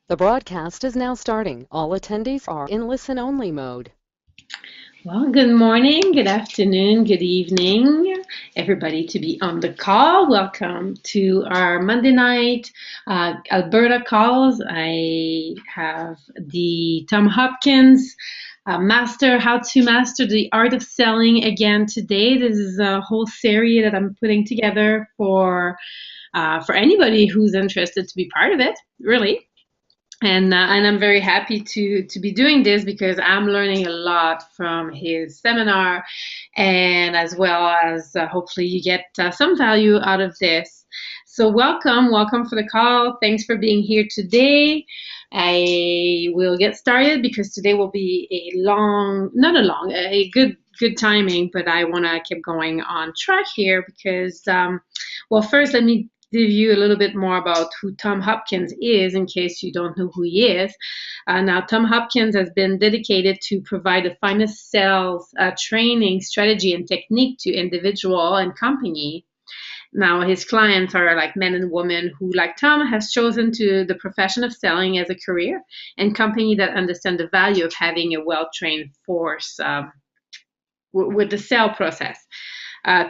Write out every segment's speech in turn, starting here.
The broadcast is now starting. All attendees are in listen-only mode. Well, good morning, good afternoon, good evening, everybody to be on the call. Welcome to our Monday night Alberta calls. I have the Tom Hopkins How to Master the Art of Selling again today. This is a whole series that I'm putting together for anybody who's interested to be part of it, really. And I'm very happy to be doing this because I'm learning a lot from his seminar, and as well as hopefully you get some value out of this. So welcome for the call. Thanks for being here today. I will get started because today will be a good timing, but I want to keep going on track here because, well, first let me give you a little bit more about who Tom Hopkins is in case you don't know who he is. Now, Tom Hopkins has been dedicated to provide the finest sales training, strategy, and technique to individual and company. Now, his clients are like men and women who, like Tom, has chosen to the profession of selling as a career, and company that understand the value of having a well-trained force with the sale process.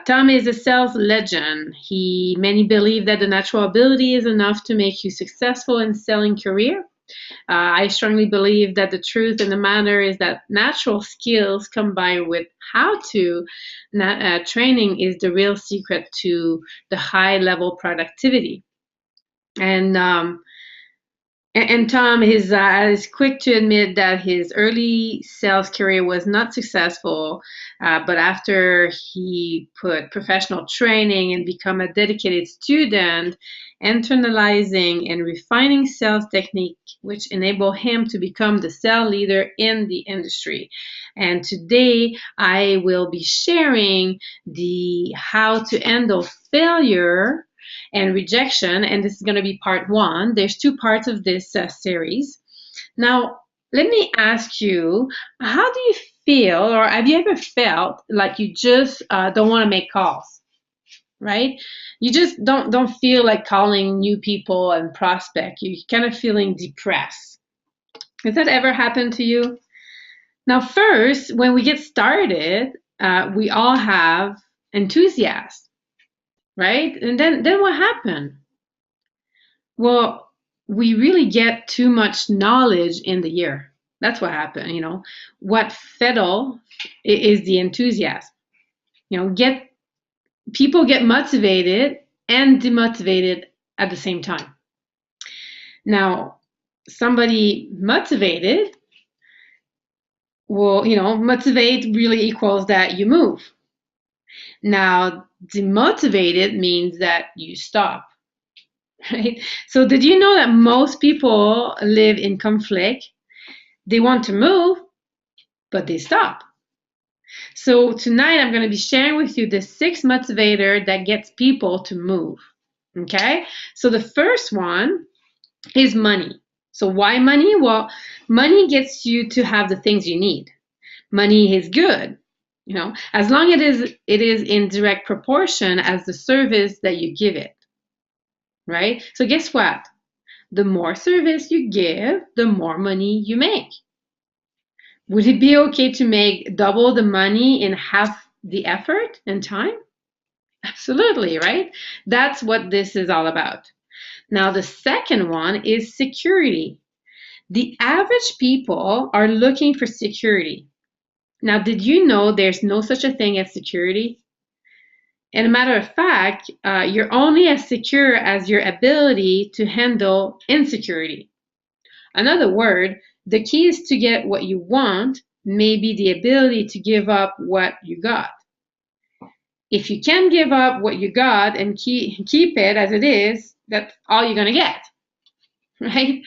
Tom is a sales legend. Many believe that the natural ability is enough to make you successful in selling career. I strongly believe that the truth in the matter is that natural skills combined with how to training is the real secret to the high level productivity. And Tom is quick to admit that his early sales career was not successful, but after he put professional training and become a dedicated student, internalizing and refining sales technique, which enable him to become the sales leader in the industry. And today I will be sharing the how to handle failure and rejection, and this is going to be part one. There's two parts of this series. Now, let me ask you, how do you feel, or have you ever felt like you just don't want to make calls, right? You just don't feel like calling new people and prospect. You're kind of feeling depressed. Has that ever happened to you? Now, first, when we get started, we all have enthusiasm, right? And then what happened? Well, we really get too much knowledge in the year. That's what happened, What fiddle is the enthusiasm. People get motivated and demotivated at the same time. Now, somebody motivated, well, motivate really equals that you move. Now, demotivated means that you stop. Right? So did you know that most people live in conflict? They want to move, but they stop. So tonight I'm going to be sharing with you the 6 motivator that gets people to move. Okay? So the first one is money. So why money? Well, money gets you to have the things you need. Money is good, as long as it is in direct proportion as the service that you give it. Right? So guess what? The more service you give, the more money you make. Would it be okay to make double the money in half the effort and time? Absolutely, right? That's what this is all about. Now, the second one is security. The average people are looking for security. Now, did you know there's no such a thing as security? And a matter of fact, you're only as secure as your ability to handle insecurity. Another word, the key is to get what you want, maybe the ability to give up what you got. If you can give up what you got and keep it as it is, that's all you're going to get, right?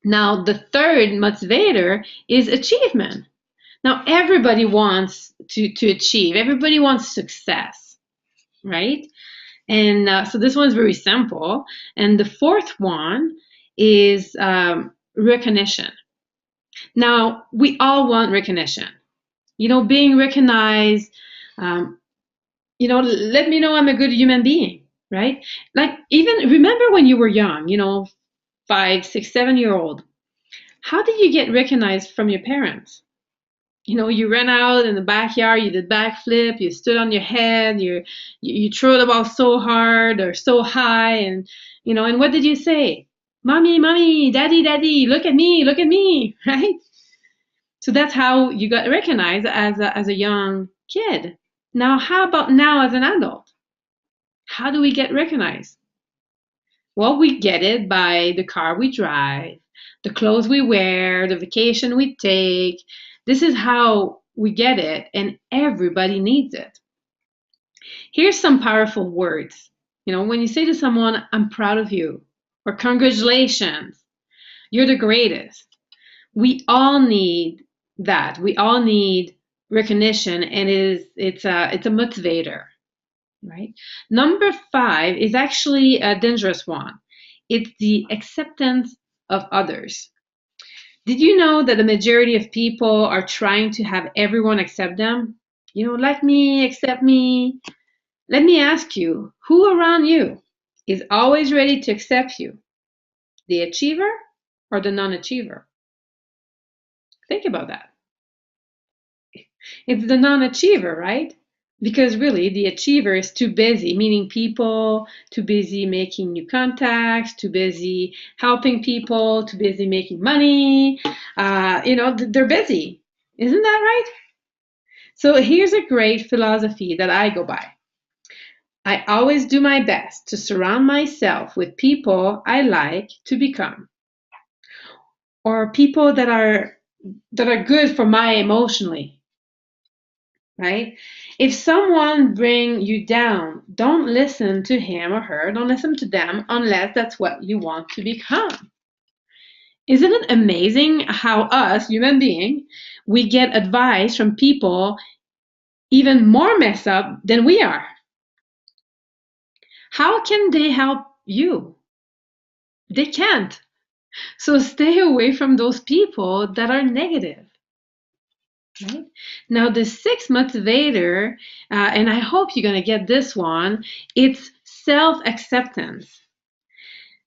Now, the third motivator is achievement. Now, everybody wants to achieve. Everybody wants success, right? And so this one's very simple. And the fourth one is recognition. Now, we all want recognition. Being recognized, let me know I'm a good human being, right? Like, even remember when you were young, 5, 6, 7 year old, how did you get recognized from your parents? You ran out in the backyard, you did backflip, you stood on your head, you threw the ball so hard or so high, and what did you say? Mommy, mommy, daddy, daddy, look at me, right? So that's how you got recognized as a young kid. Now, how about now as an adult? How do we get recognized? Well, we get it by the car we drive, the clothes we wear, the vacation we take. This is how we get it, and everybody needs it. Here's some powerful words. When you say to someone, I'm proud of you, or congratulations, you're the greatest. We all need that. We all need recognition, and it's a motivator. Right? Number 5 is actually a dangerous one. It's the acceptance of others. Did you know that the majority of people are trying to have everyone accept them? Like me, accept me. Let me ask you, who around you is always ready to accept you? The achiever or the non-achiever? Think about that. It's the non-achiever, right? Because really, the achiever is too busy, meeting people, too busy making new contacts, too busy helping people, too busy making money. They're busy. Isn't that right? So here's a great philosophy that I go by. I always do my best to surround myself with people I like to become, or people that are good for my emotionally. Right? If someone bring you down, don't listen to him or her, don't listen to them unless that's what you want to become. Isn't it amazing how us, human beings, we get advice from people even more messed up than we are? How can they help you? They can't. So stay away from those people that are negative. Right? Now, the 6th motivator, and I hope you're going to get this one, it's self-acceptance.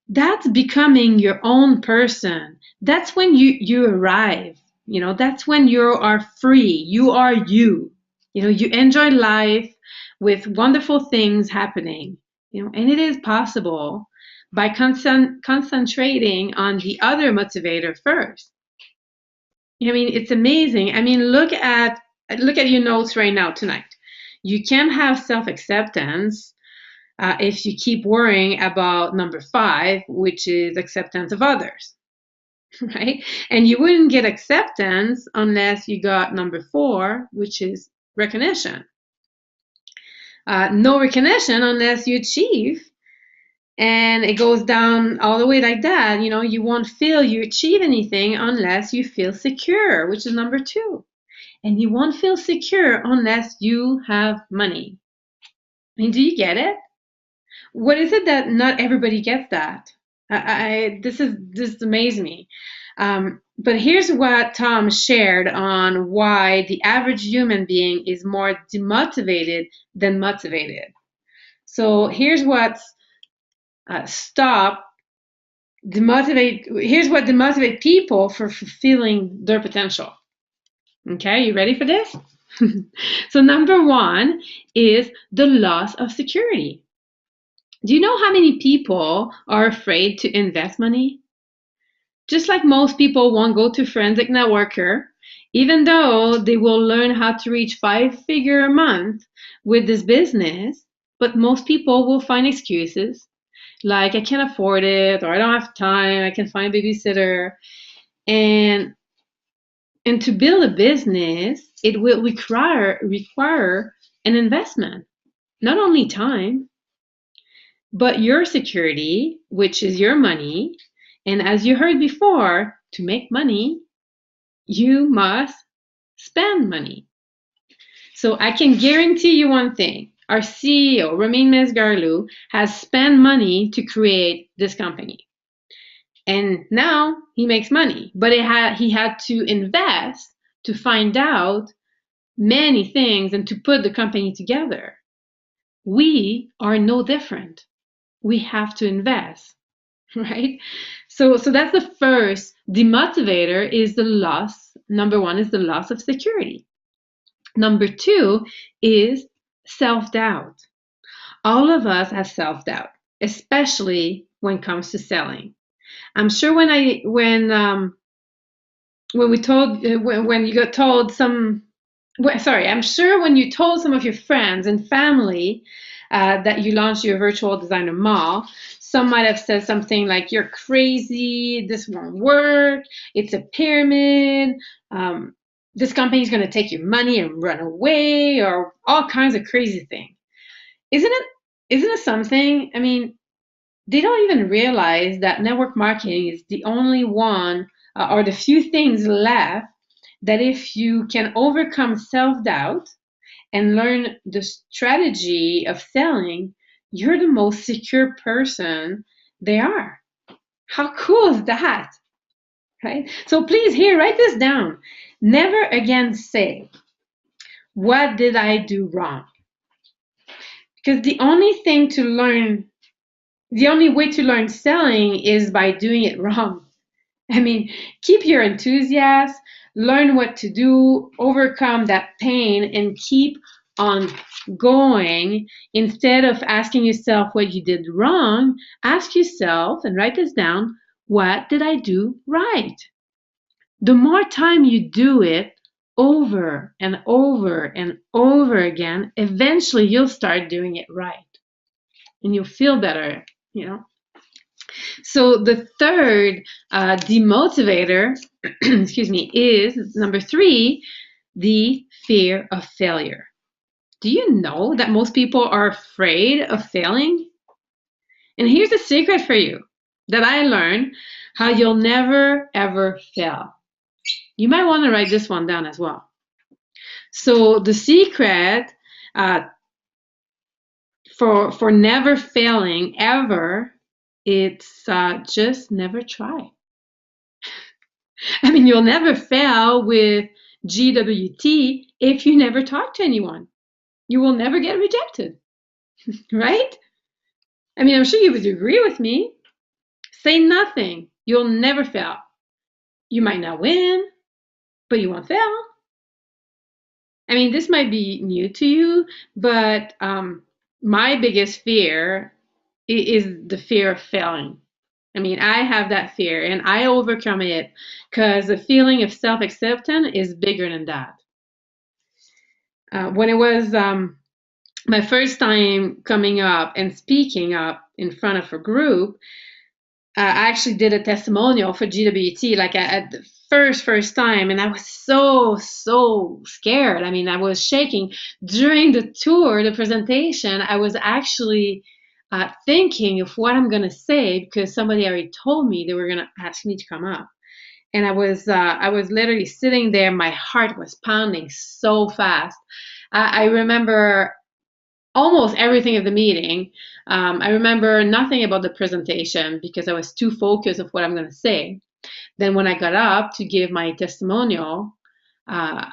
That's becoming your own person. That's when you arrive. That's when you are free. You are you. You enjoy life with wonderful things happening. And it is possible by concentrating on the other motivator first. It's amazing. Look at your notes right now tonight. You can't have self-acceptance if you keep worrying about number 5, which is acceptance of others, right? And you wouldn't get acceptance unless you got number 4, which is recognition. No recognition unless you achieve. And it goes down all the way like that. You won't feel you achieve anything unless you feel secure, which is number 2. And you won't feel secure unless you have money. Do you get it? What is it that not everybody gets that? This amazes me. But here's what Tom shared on why the average human being is more demotivated than motivated. So here's what's here's what demotivate people for fulfilling their potential. Okay, you ready for this? So number 1 is the loss of security. Do you know how many people are afraid to invest money? Just like most people won't go to forensic networker, even though they will learn how to reach 5-figure a month with this business, but most people will find excuses like I can't afford it, or I don't have time, I can find a babysitter. And to build a business, it will require an investment, not only time, but your security, which is your money. And as you heard before, to make money, you must spend money. So I can guarantee you one thing. Our CEO, Ramin Mesgarlu, has spent money to create this company. And now he makes money. But he had to invest to find out many things and to put the company together. We are no different. We have to invest, right? So that's the first demotivator is the loss. Number one is the loss of security. Number two is self-doubt. All of us have self-doubt, especially when it comes to selling. I'm sure when we told when you got told some sorry, I'm sure when you told some of your friends and family that you launched your virtual designer mall, some might have said something like, "You're crazy. This won't work. It's a pyramid. This company is going to take your money and run away," or all kinds of crazy things. Isn't it? Isn't it something? I mean, they don't even realize that network marketing is the only one or the few things left that if you can overcome self-doubt and learn the strategy of selling, you're the most secure person there are. How cool is that? Right? So please here, write this down. Never again say, what did I do wrong? Because the only way to learn selling is by doing it wrong. I mean, keep your enthusiasm, learn what to do, overcome that pain, and keep on going. Instead of asking yourself what you did wrong, ask yourself and write this down, what did I do right? The more time you do it over and over and over again, eventually you'll start doing it right and you'll feel better, you know. So the third demotivator, excuse me, is number three, the fear of failure. Do you know that most people are afraid of failing? And here's a secret for you that I learned, how you'll never ever fail. You might want to write this one down as well. So the secret uh, for never failing ever, it's just never try. I mean, you'll never fail with GWT if you never talk to anyone. You will never get rejected, right? I mean, I'm sure you would agree with me. Say nothing. You'll never fail. You might not win, but you won't fail. I mean, this might be new to you, but my biggest fear is the fear of failing. I mean, I have that fear and I overcome it because the feeling of self-acceptance is bigger than that. When it was my first time coming up and speaking up in front of a group, I actually did a testimonial for GWT, like at the first time, and I was so scared. I mean, I was shaking during the tour, the presentation. I was actually thinking of what I'm gonna say because somebody already told me they were gonna ask me to come up, and I was literally sitting there. My heart was pounding so fast. I remember almost everything of the meeting. I remember nothing about the presentation because I was too focused of what I'm going to say. Then when I got up to give my testimonial, I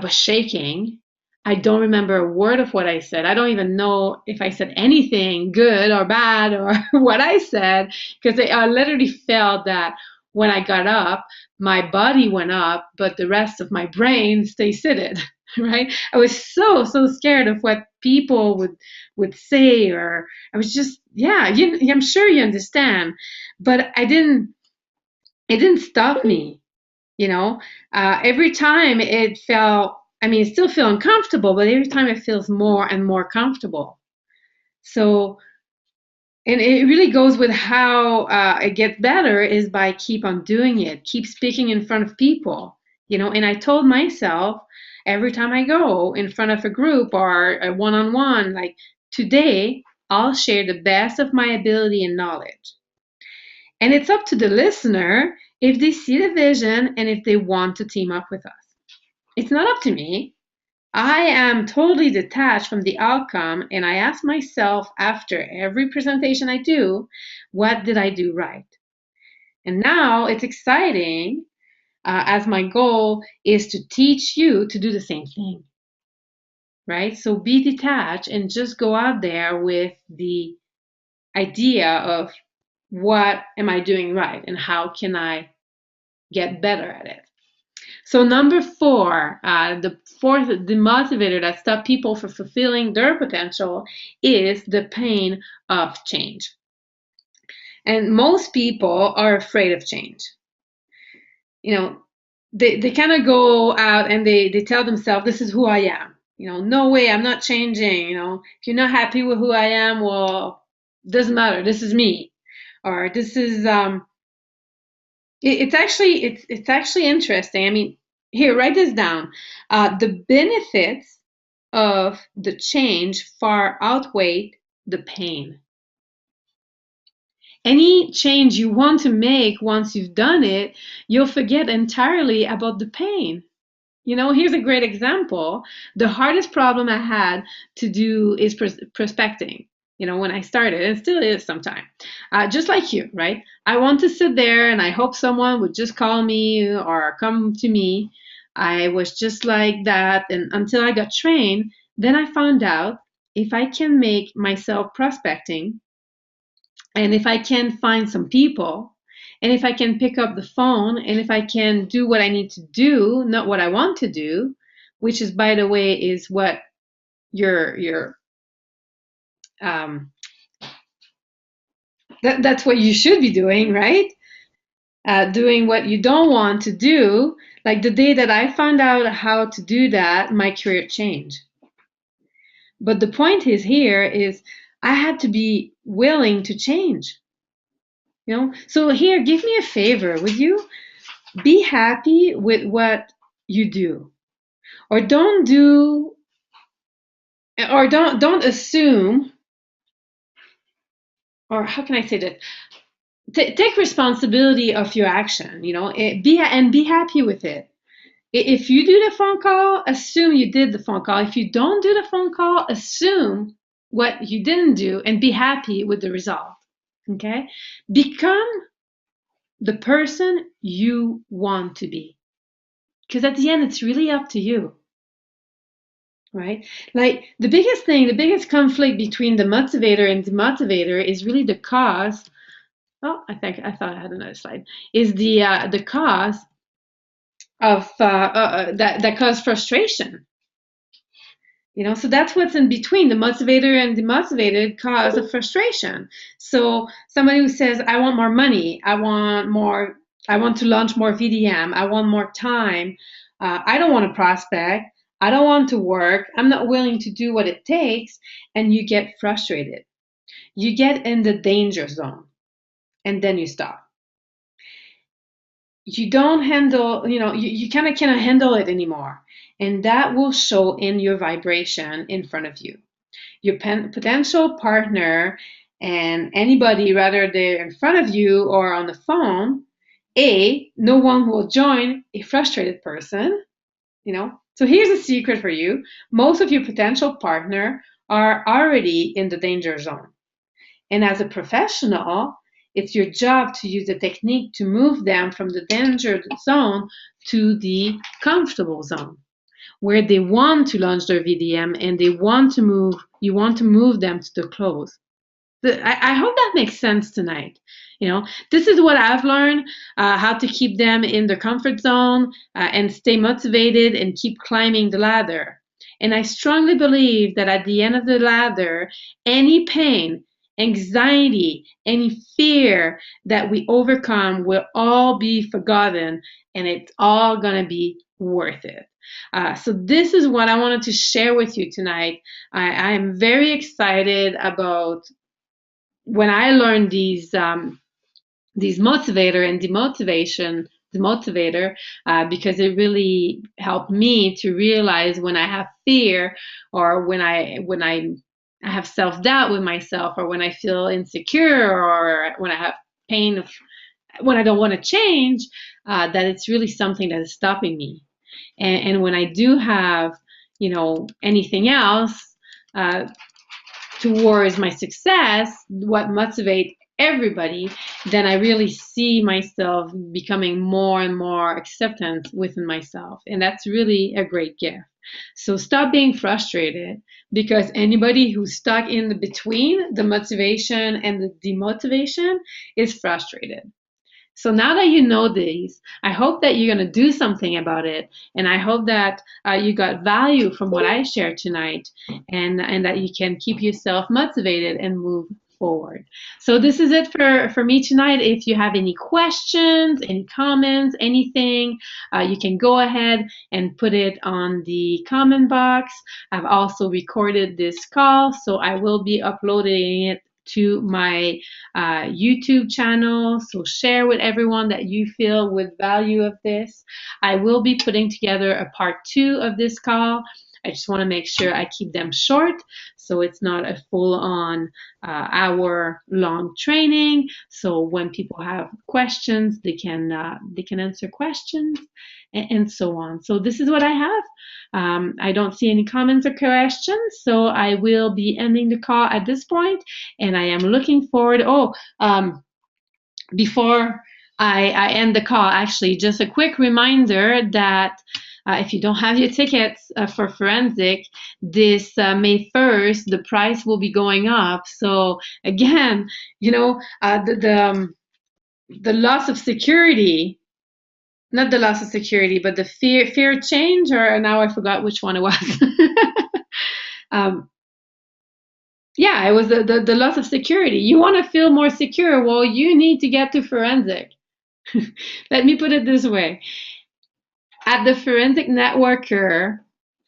was shaking. I don't remember a word of what I said. I don't even know if I said anything good or bad or what I said because I literally felt that when I got up, my body went up, but the rest of my brain stayed seated, right? I was so scared of what people would say, or I was just, yeah, I'm sure you understand, but it didn't stop me, you know. Every time it felt, I mean, it still feel uncomfortable, but every time it feels more and more comfortable. So, and it really goes with how it gets better is by keep on doing it, keep speaking in front of people, you know. And I told myself every time I go in front of a group or a one-on-one, like, today I'll share the best of my ability and knowledge. And it's up to the listener if they see the vision and if they want to team up with us. It's not up to me. I am totally detached from the outcome, and I ask myself after every presentation I do, what did I do right? And now it's exciting as my goal is to teach you to do the same thing, right? So be detached and just go out there with the idea of what am I doing right and how can I get better at it. So number 4, the fourth demotivator that stops people from fulfilling their potential is the pain of change. And most people are afraid of change. You know, they kind of go out and they tell themselves, this is who I am. No way, I'm not changing. If you're not happy with who I am, well, doesn't matter. This is me. Or this is it's actually interesting. I mean, here, write this down. The benefits of the change far outweigh the pain. Any change you want to make, once you've done it, you'll forget entirely about the pain. Here's a great example. The hardest problem I had to do is prospecting. When I started, and still is sometimes. Just like you, right? I want to sit there and I hope someone would just call me or come to me. I was just like that, and until I got trained, then I found out if I can make myself prospecting, and if I can find some people, and if I can pick up the phone, and if I can do what I need to do, not what I want to do, which is, by the way, is what your that's what you should be doing, right? Doing what you don't want to do. Like the day that I found out how to do that, my career changed. But the point is here is I had to be willing to change. So here, give me a favor, would you? Be happy with what you do, or don't assume, or how can I say that? Take responsibility of your action. Be happy with it. If you do the phone call, assume you did the phone call. If you don't do the phone call, assume what you didn't do and be happy with the result. Okay? Become the person you want to be. Because at the end, it's really up to you. Right? Like the biggest conflict between the motivator and demotivator is really the cause. Oh, I thought I had another slide. Is the cause of that cause frustration. So that's what's in between. The motivator and demotivated cause of frustration. So somebody who says, I want more money, I want to launch more VDM, I want more time, I don't want to prospect, I don't want to work, I'm not willing to do what it takes, and you get frustrated. You get in the danger zone, and then you stop. You don't handle, you kind of cannot handle it anymore. And that will show in your vibration in front of you. Your potential partner and anybody, rather they're in front of you or on the phone, no one will join a frustrated person, So here's a secret for you. Most of your potential partner are already in the danger zone. And as a professional, it's your job to use a technique to move them from the danger zone to the comfortable zone, where they want to launch their VDM and you want to move them to the close. I hope that makes sense tonight. This is what I've learned, how to keep them in their comfort zone and stay motivated and keep climbing the ladder. And I strongly believe that at the end of the ladder, any pain, anxiety, any fear that we overcome will all be forgotten, and it's all going to be worth it. So this is what I wanted to share with you tonight. I am very excited about when I learned these motivator and demotivator, because it really helped me to realize when I have fear, or when I have self-doubt with myself, or when I feel insecure, or when I have pain when I don't want to change, that it's really something that is stopping me. And when I do have, anything else towards my success, what motivates everybody, then I really see myself becoming more and more acceptance within myself. And that's really a great gift. So stop being frustrated, because anybody who's stuck in the between the motivation and the demotivation is frustrated. So now that you know these, I hope that you're going to do something about it. And I hope that you got value from what I shared tonight, and that you can keep yourself motivated and move forward. So this is it for me tonight. If you have any questions, any comments, anything, you can go ahead and put it on the comment box. I've also recorded this call, so I will be uploading it to my YouTube channel. So share with everyone that you feel with value of this. I will be putting together a part 2 of this call. I just want to make sure I keep them short, so it's not a full-on hour-long training. So when people have questions, they can answer questions, and so on. So this is what I have. I don't see any comments or questions, so I will be ending the call at this point, and I am looking forward. Before I end the call, actually, just a quick reminder that if you don't have your tickets for Forensic, this May 1st, the price will be going up. So again, the loss of security, not the loss of security, but the fear change, or now I forgot which one it was. Yeah, it was the loss of security. You want to feel more secure. Well, you need to get to Forensic. Let me put it this way. At the Forensic Networker,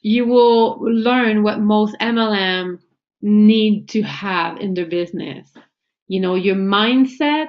you will learn what most MLM need to have in their business. Your mindset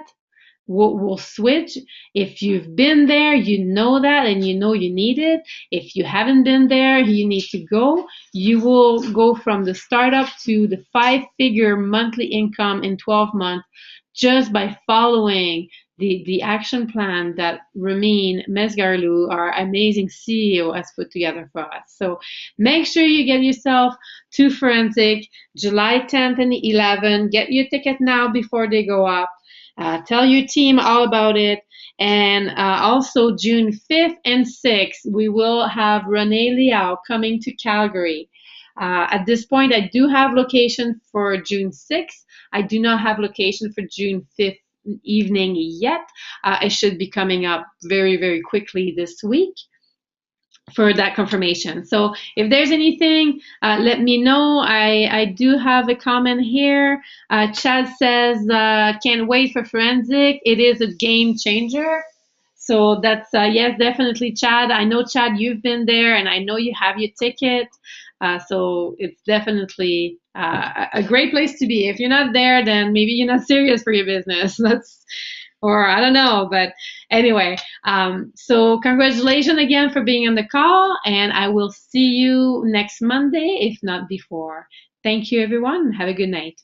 will switch. If you've been there, you know that, and you know you need it. If you haven't been there, you need to go. You will go from the startup to the 5-figure monthly income in 12 months just by following the action plan that Ramin Mesgarlou, our amazing CEO, has put together for us. So make sure you get yourself to Forensic July 10th and 11th. Get your ticket now before they go up. Tell your team all about it. And also June 5th and 6th, we will have Renee Liao coming to Calgary. At this point, I do have location for June 6th. I do not have location for June 5th evening yet. It should be coming up very, very quickly this week for that confirmation. So if there's anything, let me know. I do have a comment here. Chad says, can't wait for Forensic. It is a game changer. So that's, yes, definitely, Chad. I know, Chad, you've been there, and I know you have your ticket. So it's definitely a great place to be. If you're not there, then maybe you're not serious for your business. Or I don't know, but anyway, so congratulations again for being on the call, and I will see you next Monday, if not before. Thank you, everyone. Have a good night.